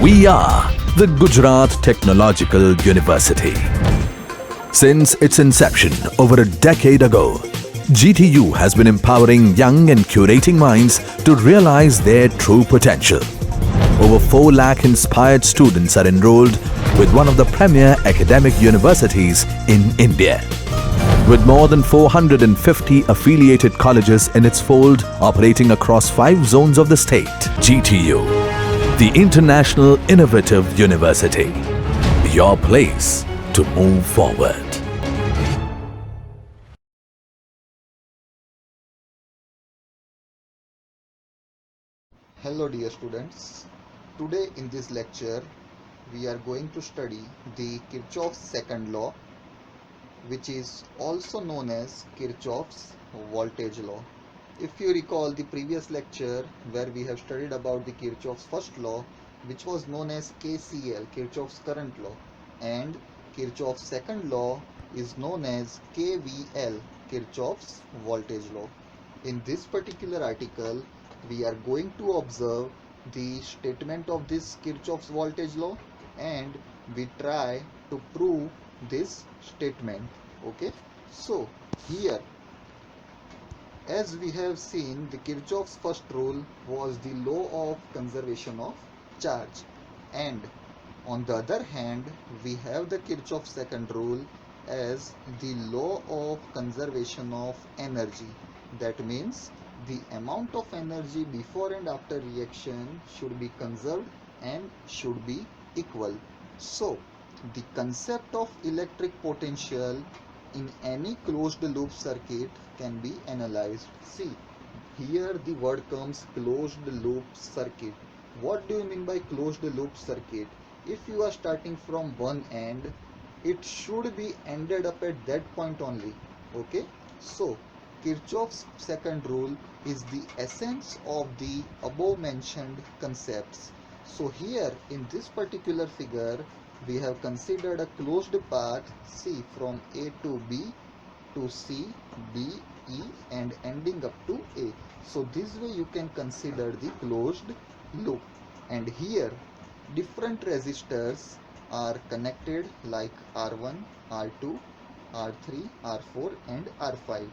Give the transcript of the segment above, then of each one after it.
We are the Gujarat Technological University. Since its inception over a decade ago, GTU has been empowering young and curating minds to realize their true potential. Over 4 lakh inspired students are enrolled with one of the premier academic universities in India. With more than 450 affiliated colleges in its fold operating across 5 zones of the state, GTU, the International Innovative University, your place to move forward. Hello dear students, today in this lecture we are going to study the Kirchhoff's second law, which is also known as Kirchhoff's voltage law. If you recall the previous lecture where we have studied about the Kirchhoff's first law, which was known as KCL, Kirchhoff's current law, and Kirchhoff's second law is known as KVL, Kirchhoff's voltage law. In this particular article, we are going to observe the statement of this Kirchhoff's voltage law and we try to prove this statement. Okay, so here, as we have seen, the Kirchhoff's first rule was the law of conservation of charge, and on the other hand we have the Kirchhoff's second rule as the law of conservation of energy. That means the amount of energy before and after reaction should be conserved and should be equal. So the concept of electric potential in any closed loop circuit can be analyzed. See, here the word comes closed loop circuit. What do you mean by closed loop circuit? If you are starting from one end, it should be ended up at that point only. Okay, so Kirchhoff's second rule is the essence of the above mentioned concepts. So here in this particular figure we have considered a closed path, C, from A to B to C, B, E and ending up to A. So this way you can consider the closed loop, and here different resistors are connected like R1, R2, R3, R4 and R5.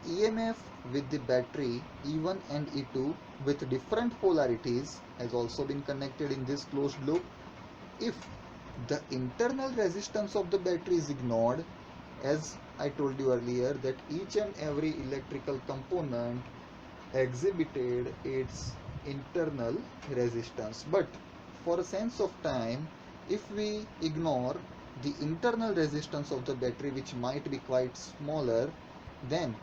EMF with the battery E1 and E2 with different polarities has also been connected in this closed loop. If the internal resistance of the battery is ignored, as I told you earlier that each and every electrical component exhibited its internal resistance, but for a sense of time, if we ignore the internal resistance of the battery, which might be quite smaller, then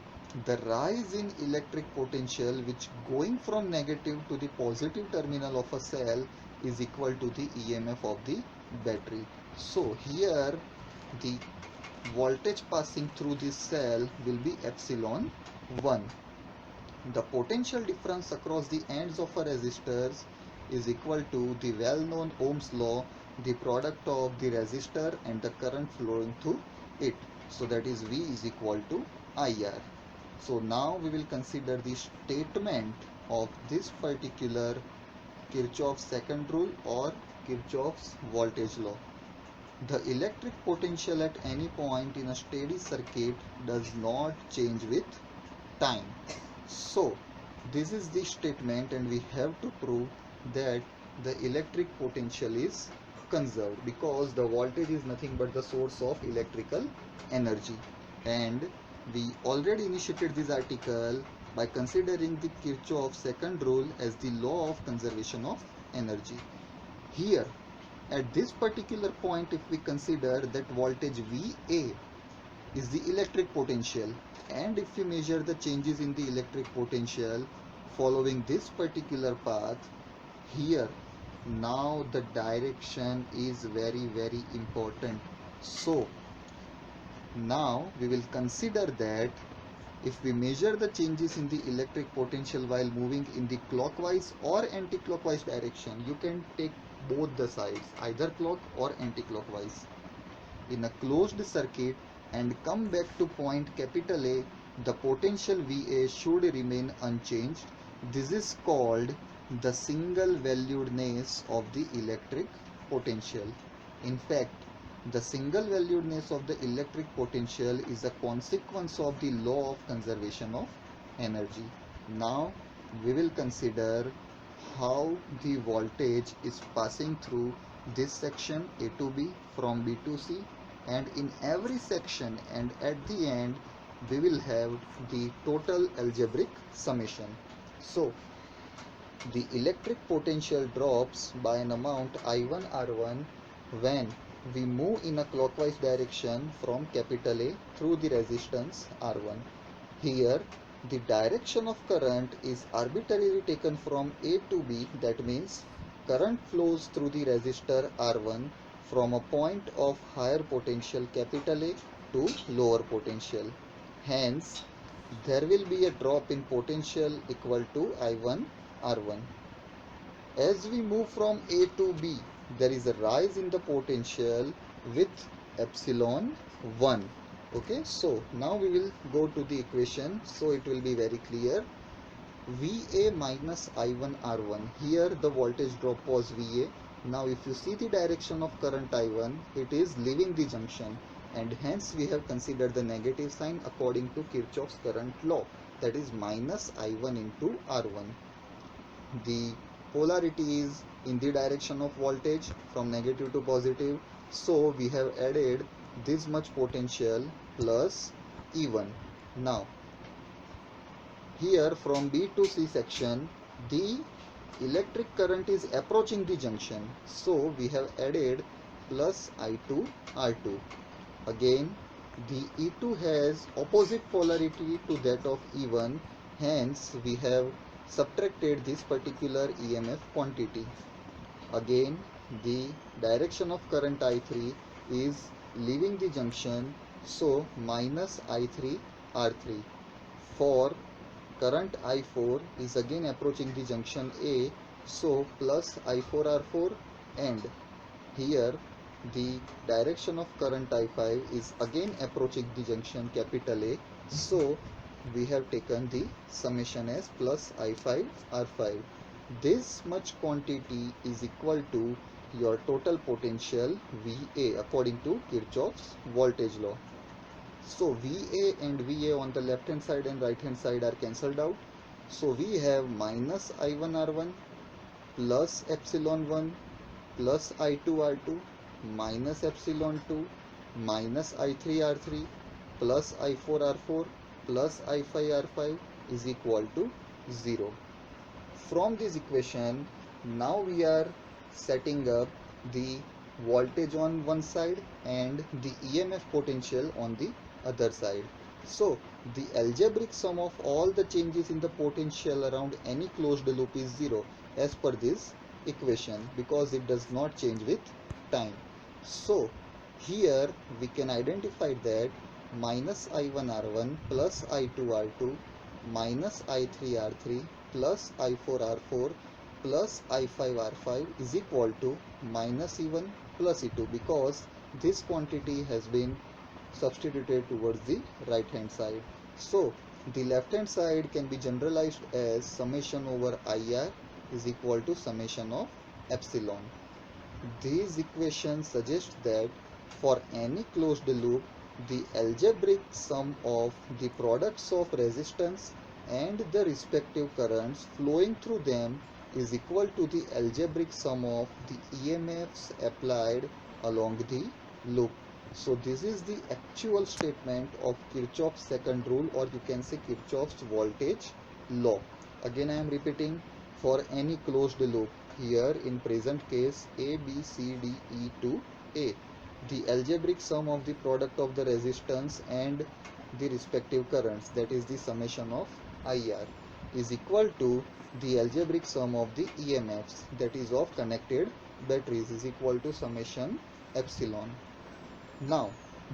the rise in electric potential, which going from negative to the positive terminal of a cell, is equal to the EMF of the battery. So here the voltage passing through this cell will be epsilon 1. The potential difference across the ends of a resistors is equal to the well-known Ohm's law, the product of the resistor and the current flowing through it. So that is V is equal to IR. So now we will consider the statement of this particular Kirchhoff's second rule or Kirchhoff's voltage law. The electric potential at any point in a steady circuit does not change with time. So this is the statement and we have to prove that the electric potential is conserved because the voltage is nothing but the source of electrical energy, and we already initiated this article by considering the Kirchhoff's second rule as the law of conservation of energy. Here at this particular point, if we consider that voltage VA is the electric potential, and if we measure the changes in the electric potential following this particular path, here now the direction is very important. So now we will consider that if we measure the changes in the electric potential while moving in the clockwise or anti-clockwise direction, you can take both the sides, either clock or anti-clockwise, in a closed circuit and come back to point capital A, the potential VA should remain unchanged. This is called the single valuedness of the electric potential. In fact, the single valuedness of the electric potential is a consequence of the law of conservation of energy. Now we will consider how the voltage is passing through this section A to B from B to C, and in every section and at the end we will have the total algebraic summation. So the electric potential drops by an amount I1 R1 when we move in a clockwise direction from capital A through the resistance R1. Here the direction of current is arbitrarily taken from A to B, that means current flows through the resistor R1 from a point of higher potential capital A to lower potential. Hence, there will be a drop in potential equal to I1 R1. As we move from A to B, there is a rise in the potential with epsilon 1. Okay, so now we will go to the equation, so it will be very clear. VA minus I1 R1. Here the voltage drop was VA. Now if you see the direction of current I1, it is leaving the junction, and hence we have considered the negative sign according to Kirchhoff's current law, that is minus I1 into R1. The polarity is in the direction of voltage from negative to positive, so we have added this much potential plus E1. Now here from B to C section, the electric current is approaching the junction, so we have added plus I2 R2. Again the E2 has opposite polarity to that of E1, hence we have subtracted this particular EMF quantity. Again the direction of current I3 is leaving the junction, so minus I3 R3. For current I4 is again approaching the junction A, so plus I4 R4, and here the direction of current I5 is again approaching the junction capital A, so we have taken the summation as plus I5 R5. This much quantity is equal to your total potential VA according to Kirchhoff's voltage law. So VA and VA on the left hand side and right hand side are cancelled out. So we have minus I1 R1 plus epsilon 1 plus I2 R2 minus epsilon 2 minus I3 R3 plus I4 R4 plus I5 R5 is equal to 0. From this equation, now we are setting up the voltage on one side and the EMF potential on the other side. So the algebraic sum of all the changes in the potential around any closed loop is 0 as per this equation, because it does not change with time. So here we can identify that minus I1 R1 plus I2 R2 minus I3 R3 plus I4 R4 plus I5 R5 is equal to minus E1 plus E2, because this quantity has been substituted towards the right hand side. So the left hand side can be generalized as summation over IR is equal to summation of epsilon. These equations suggest that for any closed loop, the algebraic sum of the products of resistance and the respective currents flowing through them is equal to the algebraic sum of the EMFs applied along the loop. So this is the actual statement of Kirchhoff's second rule, or you can say Kirchhoff's voltage law. Again I am repeating, for any closed loop, here in present case A, B, C, D, E to A, the algebraic sum of the product of the resistance and the respective currents, that is the summation of IR, is equal to the algebraic sum of the EMFs, that is of connected batteries, is equal to summation epsilon. Now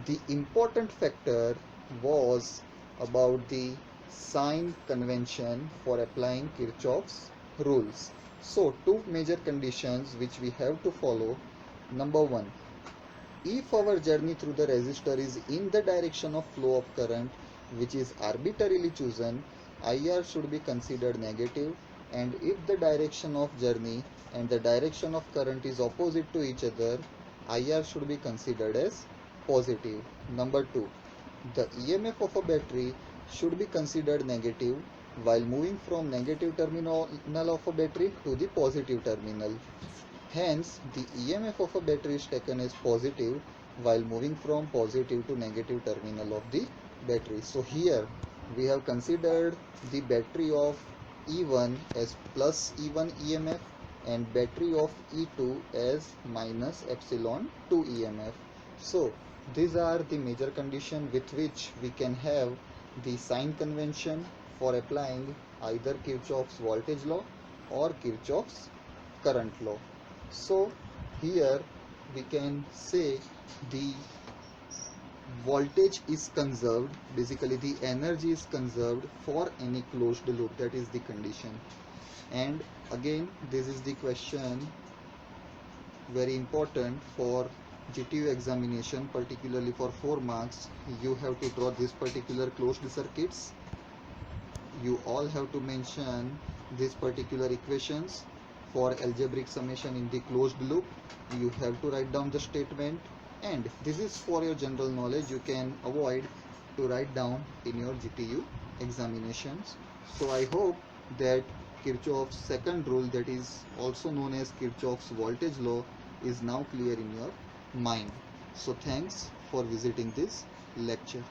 the important factor was about the sign convention for applying Kirchhoff's rules. So two major conditions which we have to follow. Number one, if our journey through the resistor is in the direction of flow of current which is arbitrarily chosen, IR should be considered negative and if the direction of journey and the direction of current is opposite to each other, IR should be considered as positive. Number 2, the EMF of a battery should be considered negative while moving from negative terminal of a battery to the positive terminal. Hence, the EMF of a battery is taken as positive while moving from positive to negative terminal of the battery. So here we have considered the battery of E1 as plus E1 EMF and battery of E2 as minus epsilon 2 EMF. So these are the major conditions with which we can have the sign convention for applying either Kirchhoff's voltage law or Kirchhoff's current law. So here we can say the voltage is conserved, basically the energy is conserved for any closed loop, that is the condition. And again, this is the question very important for GTU examination, particularly for 4 marks. You have to draw this particular closed circuits. You all have to mention these particular equations for algebraic summation in the closed loop. You have to write down the statement, and this is for your general knowledge. You can avoid to write down in your GTU examinations. So I hope that Kirchhoff's second rule, that is also known as Kirchhoff's voltage law, is now clear in your mind. So thanks for visiting this lecture.